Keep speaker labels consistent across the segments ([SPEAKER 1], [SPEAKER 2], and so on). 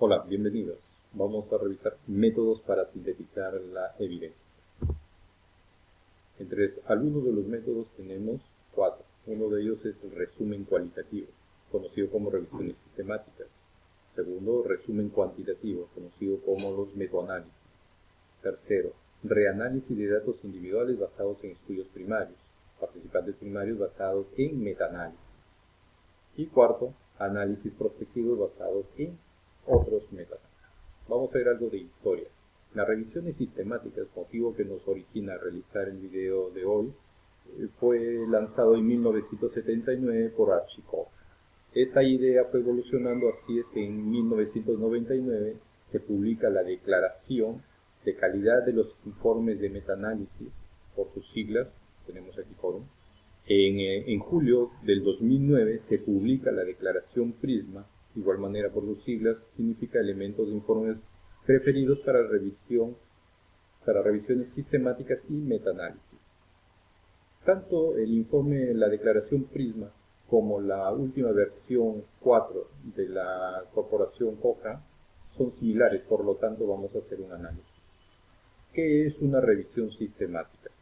[SPEAKER 1] Hola, bienvenidos. Vamos a revisar métodos para sintetizar la evidencia. Entre algunos de los métodos tenemos 4. Uno de ellos es el resumen cualitativo, conocido como revisiones sistemáticas. Segundo, resumen cuantitativo, conocido como los metoanálisis. Tercero, reanálisis de datos individuales basados en estudios primarios, participantes primarios basados en metaanálisis. Y cuarto, análisis prospectivos basados en otros métodos. Vamos a ver algo de historia. Las revisiones sistemáticas, motivo que nos origina realizar el video de hoy, fue lanzado en 1979 por Archie Cox. Esta idea fue evolucionando, así es que en 1999 se publica la Declaración de Calidad de los Informes de Metaanálisis, por sus siglas, tenemos aquí CODOM. En julio del 2009 se publica la Declaración PRISMA, de igual manera por sus siglas, significa elementos de informes preferidos para revisiones sistemáticas y metaanálisis. Tanto el informe, la Declaración PRISMA, como la última versión 4 de la corporación Cochrane son similares, por lo tanto vamos a hacer un análisis. ¿Qué es una revisión sistemática?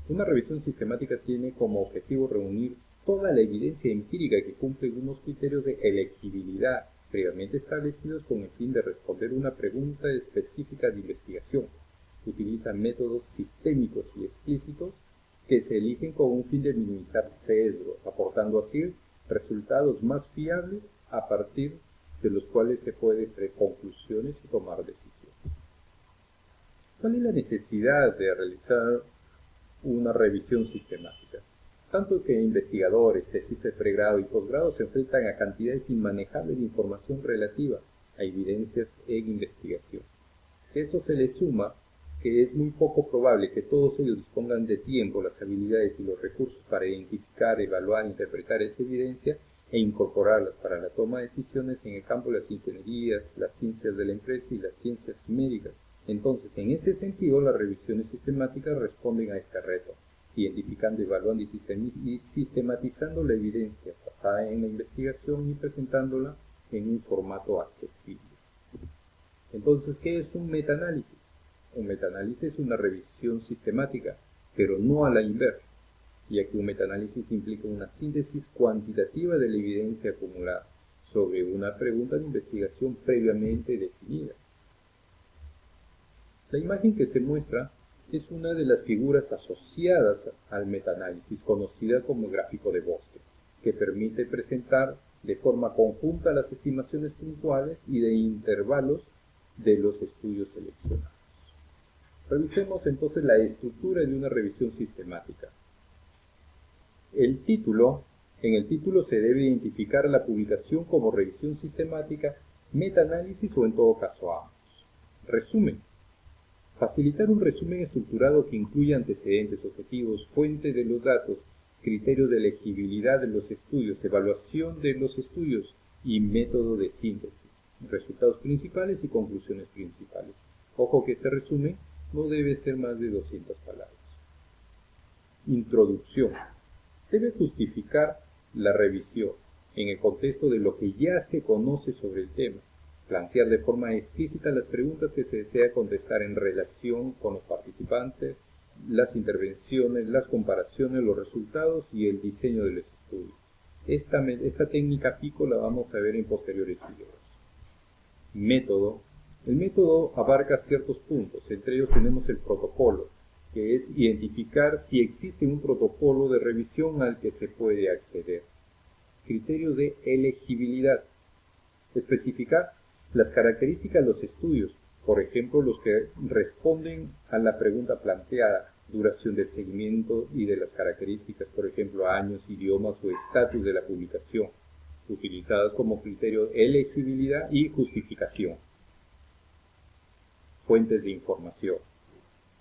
[SPEAKER 1] Una revisión sistemática tiene como objetivo reunir toda la evidencia empírica que cumple unos criterios de elegibilidad previamente establecidos con el fin de responder una pregunta específica de investigación. Utiliza métodos sistémicos y explícitos que se eligen con un fin de minimizar sesgos, aportando así resultados más fiables a partir de los cuales se puede extraer conclusiones y tomar decisiones. ¿Cuál es la necesidad de realizar una revisión sistemática? Tanto que investigadores, tesistas de pregrado y posgrado se enfrentan a cantidades inmanejables de información relativa a evidencias en investigación. Si esto se le suma que es muy poco probable que todos ellos dispongan de tiempo, las habilidades y los recursos para identificar, evaluar, interpretar esa evidencia e incorporarlas para la toma de decisiones en el campo de las ingenierías, las ciencias de la empresa y las ciencias médicas. Entonces, en este sentido, las revisiones sistemáticas responden a este reto, identificando, evaluando y sistematizando la evidencia basada en la investigación y presentándola en un formato accesible. Entonces, ¿qué es un metaanálisis? Un metaanálisis es una revisión sistemática, pero no a la inversa, ya que un metaanálisis implica una síntesis cuantitativa de la evidencia acumulada sobre una pregunta de investigación previamente definida. La imagen que se muestra es una de las figuras asociadas al metaanálisis, conocida como gráfico de bosque, que permite presentar de forma conjunta las estimaciones puntuales y de intervalos de los estudios seleccionados. Revisemos entonces la estructura de una revisión sistemática. En el título se debe identificar la publicación como revisión sistemática, metaanálisis o en todo caso ambos. Resumen. Facilitar un resumen estructurado que incluya antecedentes, objetivos, fuente de los datos, criterios de elegibilidad de los estudios, evaluación de los estudios y método de síntesis, resultados principales y conclusiones principales. Ojo que este resumen no debe ser más de 200 palabras. Introducción. Debe justificar la revisión en el contexto de lo que ya se conoce sobre el tema. Plantear de forma explícita las preguntas que se desea contestar en relación con los participantes, las intervenciones, las comparaciones, los resultados y el diseño de los estudios. Esta técnica PICO la vamos a ver en posteriores videos. Método. El método abarca ciertos puntos, entre ellos tenemos el protocolo, que es identificar si existe un protocolo de revisión al que se puede acceder. Criterios de elegibilidad. Especificar las características de los estudios, por ejemplo, los que responden a la pregunta planteada, duración del seguimiento y de las características, por ejemplo, años, idiomas o estatus de la publicación, utilizadas como criterio de elegibilidad y justificación. Fuentes de información.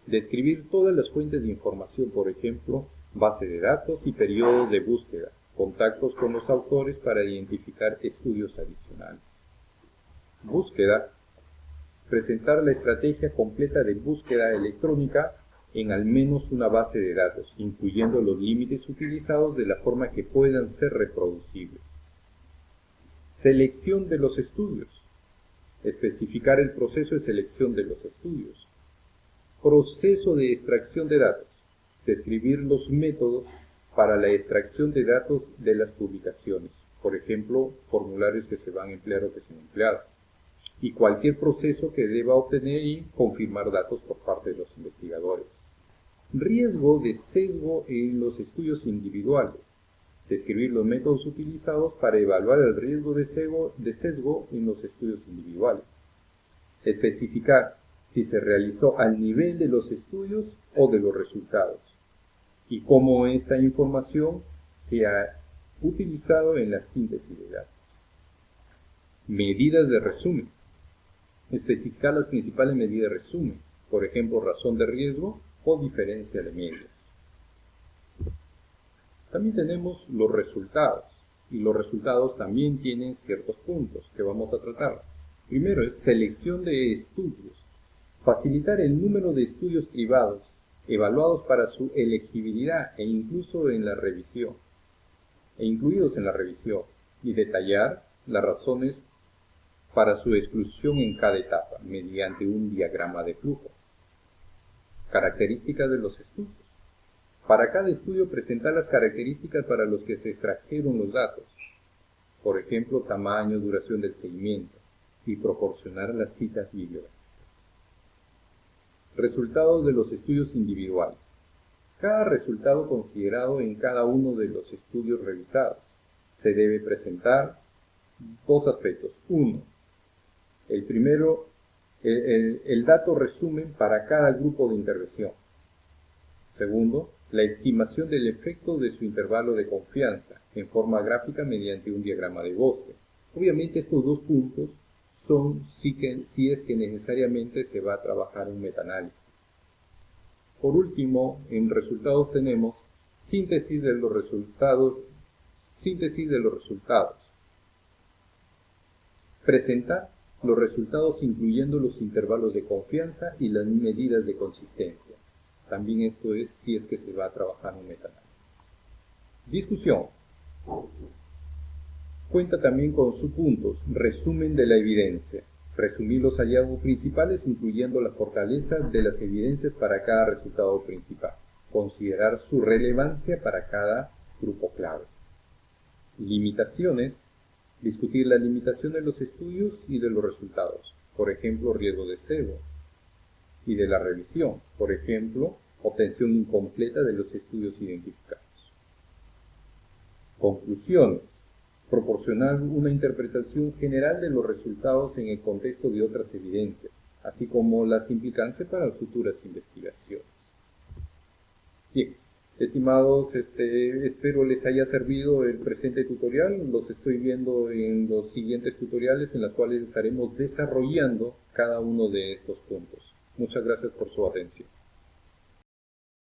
[SPEAKER 1] Describir todas las fuentes de información, por ejemplo, base de datos y periodos de búsqueda, contactos con los autores para identificar estudios adicionales. Búsqueda. Presentar la estrategia completa de búsqueda electrónica en al menos una base de datos, incluyendo los límites utilizados de la forma que puedan ser reproducibles. Selección de los estudios. Especificar el proceso de selección de los estudios. Proceso de extracción de datos. Describir los métodos para la extracción de datos de las publicaciones. Por ejemplo, formularios que se van a emplear o que se han empleado. Y cualquier proceso que deba obtener y confirmar datos por parte de los investigadores. Riesgo de sesgo en los estudios individuales. Describir los métodos utilizados para evaluar el riesgo de sesgo en los estudios individuales. Especificar si se realizó al nivel de los estudios o de los resultados y cómo esta información se ha utilizado en la síntesis de datos. Medidas de resumen. Especificar las principales medidas de resumen, por ejemplo, razón de riesgo o diferencia de medios. También tenemos los resultados, y los resultados también tienen ciertos puntos que vamos a tratar. Primero es selección de estudios. Facilitar el número de estudios cribados, evaluados para su elegibilidad incluidos en la revisión, y detallar las razones para su exclusión en cada etapa, mediante un diagrama de flujo. Características de los estudios. Para cada estudio presentar las características para los que se extrajeron los datos, por ejemplo, tamaño, duración del seguimiento, y proporcionar las citas bibliográficas. Resultados de los estudios individuales. Cada resultado considerado en cada uno de los estudios revisados. Se debe presentar dos aspectos. Uno, el primero, el dato resumen para cada grupo de intervención. Segundo, la estimación del efecto de su intervalo de confianza en forma gráfica mediante un diagrama de Boston. Obviamente estos dos puntos son si es que necesariamente se va a trabajar un metaanálisis. Por último, en resultados tenemos síntesis de los resultados. Presentar los resultados incluyendo los intervalos de confianza y las medidas de consistencia. También esto es si es que se va a trabajar un metaanálisis. Discusión. Cuenta también con subpuntos. Resumen de la evidencia. Resumir los hallazgos principales incluyendo la fortaleza de las evidencias para cada resultado principal. Considerar su relevancia para cada grupo clave. Limitaciones. Discutir la limitación de los estudios y de los resultados. Por ejemplo, riesgo de sesgo. Y de la revisión. Por ejemplo, obtención incompleta de los estudios identificados. Conclusiones. Proporcionar una interpretación general de los resultados en el contexto de otras evidencias, así como las implicancias para futuras investigaciones. Bien, estimados, espero les haya servido el presente tutorial. Los estoy viendo en los siguientes tutoriales en los cuales estaremos desarrollando cada uno de estos puntos. Muchas gracias por su atención.